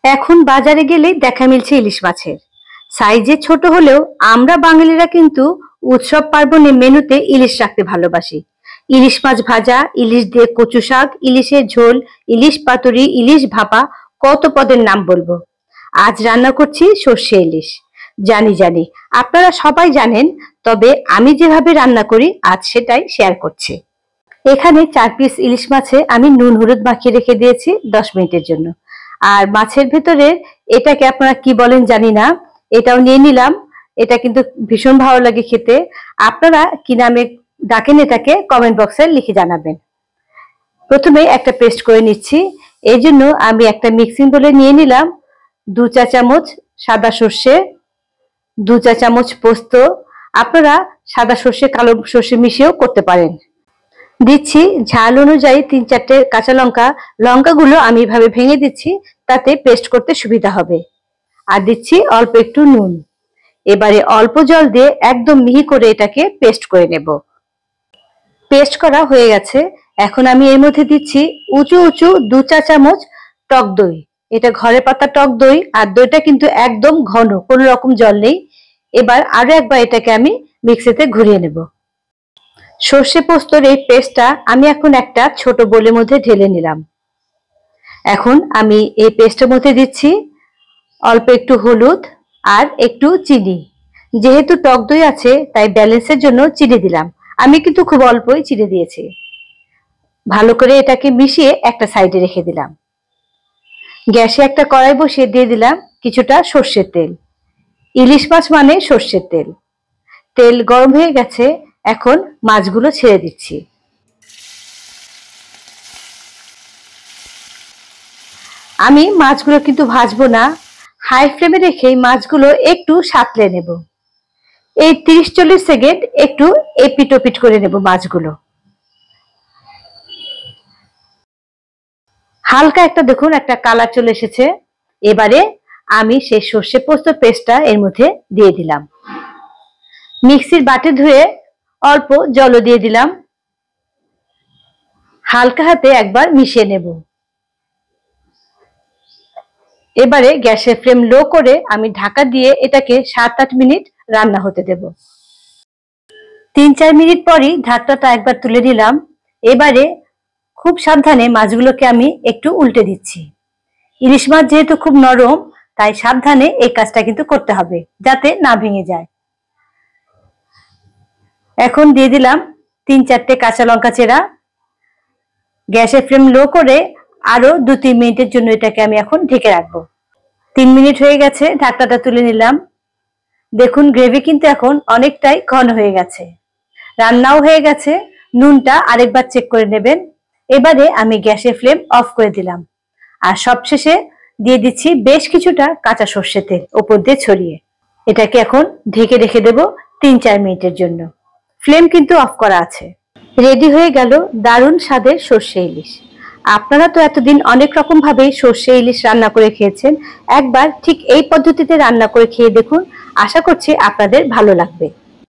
এখন বাজারে গেলে দেখা মিলছে ইলিশ মাছের। সাইজে ছোট হলেও আমরা বাঙালিরা কিন্তু উৎসব পার্বণে মেনুতে ইলিশ রাখতে ভালোবাসি। ইলিশ মাছ ভাজা, ইলিশ দিয়ে কচু শাক, ইলিশের ঝোল, ইলিশ পাতুরি, ইলিশ ভাপা, কত পদের নাম বলবো। আজ রান্না করছি সর্ষে ইলিশ। জানি জানি আপনারা সবাই জানেন, তবে আমি যেভাবে রান্না করি আজ সেটাই শেয়ার করছি। এখানে 4 পিস ইলিশ মাছে আমি নুন হলুদ মাখিয়ে রেখে দিয়েছি 10 মিনিটের জন্য। আর মাছের ভেতরে এটাকে আপনারা কি বলেন জানি না, এটাও নিয়ে নিলাম। এটা কিন্তু ভীষণ ভালো লাগে খেতে। আপনারা কি নামে ডাকেন এটাকে কমেন্ট বক্সে লিখে জানাবেন। প্রথমে একটা পেস্ট করে নিচ্ছি। এই জন্য আমি একটা মিক্সিং বলে নিয়ে নিলাম 2 চা চামচ সাদা সর্ষে, 2 চা চামচ পোস্ত। আপনারা সাদা সর্ষে কালো সর্ষে মিশিয়েও করতে পারেন। দিচ্ছি ঝাল অনুযায়ী 3-4টে কাঁচা লঙ্কা। লঙ্কাগুলো আমি এভাবে ভেঙে দিচ্ছি, তাতে পেস্ট করতে সুবিধা হবে। আর দিচ্ছি অল্প একটু নুন। এবারে অল্প জল দিয়ে একদম মিহি করে এটাকে পেস্ট করে নেব। পেস্ট করা হয়ে গেছে। এখন আমি এর মধ্যে দিচ্ছি উঁচু উঁচু 2 চা চামচ টক দই। এটা ঘরে পাতা টক দই, আর দইটা কিন্তু একদম ঘন, কোনো রকম জল নেই। এবার আরো একবার এটাকে আমি মিক্সিতে ঘুরিয়ে নেব। সর্ষে পোস্তর এই পেস্টটা আমি এখন একটা ছোট বোলের মধ্যে ঢেলে নিলাম। এখন আমি এই পেস্টের মধ্যে দিচ্ছি অল্প একটু হলুদ আর একটু চিনি। যেহেতু টক দই আছে তাই ব্যালেন্সের জন্য চিনি দিলাম। আমি কিন্তু খুব অল্পই চিনি দিয়েছি। ভালো করে এটাকে মিশিয়ে একটা সাইডে রেখে দিলাম। গ্যাসে একটা কড়াই বসিয়ে দিয়ে দিলাম কিছুটা সর্ষের তেল। ইলিশ মাছ মানে সর্ষের তেল। তেল গরম হয়ে গেছে, এখন মাছগুলো ছেড়ে দিচ্ছি। আমি মাছগুলো কিন্তু ভাজবো না, হাই ফ্লেমে রেখে মাছগুলো একটু সাঁতলে নেব। এই 30-40 সেকেন্ড একটু এপিট ওপিট করে নেব মাছগুলো। হালকা একটা দেখুন একটা কালার চলে এসেছে। এবারে আমি সেই সর্ষে পোস্ত পেস্টটা এর মধ্যে দিয়ে দিলাম। মিক্সির বাটি ধুয়ে অল্প জল দিয়ে দিলাম। হালকা হাতে একবার মিশিয়ে নেব। এবারে গ্যাসের ফ্লেম লো করে আমি ঢাকা দিয়ে এটাকে 7-8 মিনিট রান্না হতে দেব। 3-4 মিনিট পরই ঢাকনাটা একবার তুলে নিলাম। এবারে খুব সাবধানে মাছগুলোকে আমি একটু উল্টে দিচ্ছি। ইলিশ মাছ যেহেতু খুব নরম, তাই সাবধানে এই কাজটা কিন্তু করতে হবে যাতে না ভেঙে যায়। এখন দিয়ে দিলাম 3-4টে কাঁচা লঙ্কা চেরা। গ্যাসের ফ্লেম লো করে আরো 2-3 মিনিটের জন্য এটাকে আমি এখন ঢেকে রাখবো। 3 মিনিট হয়ে গেছে, ঢাকনাটা তুলে নিলাম। দেখুন গ্রেভি কিন্তু এখন অনেকটাই ঘন হয়ে গেছে, রান্নাও হয়ে গেছে। নুনটা আরেকবার চেক করে নেবেন। এবারে আমি গ্যাসের ফ্লেম অফ করে দিলাম। আর সবশেষে দিয়ে দিচ্ছি বেশ কিছুটা কাঁচা সর্ষের তেল ওপর দিয়ে ছড়িয়ে। এটাকে এখন ঢেকে রেখে দেব 3-4 মিনিটের জন্য। ফ্লেম কিন্তু অফ করা আছে। রেডি হয়ে গেল দারুণ স্বাদের সর্ষে ইলিশ। আপনারা তো এতদিন অনেক রকম ভাবেই সর্ষে ইলিশ রান্না করে খেয়েছেন। একবার ঠিক এই পদ্ধতিতে রান্না করে খেয়ে দেখুন, আশা করছি আপনাদের ভালো লাগবে।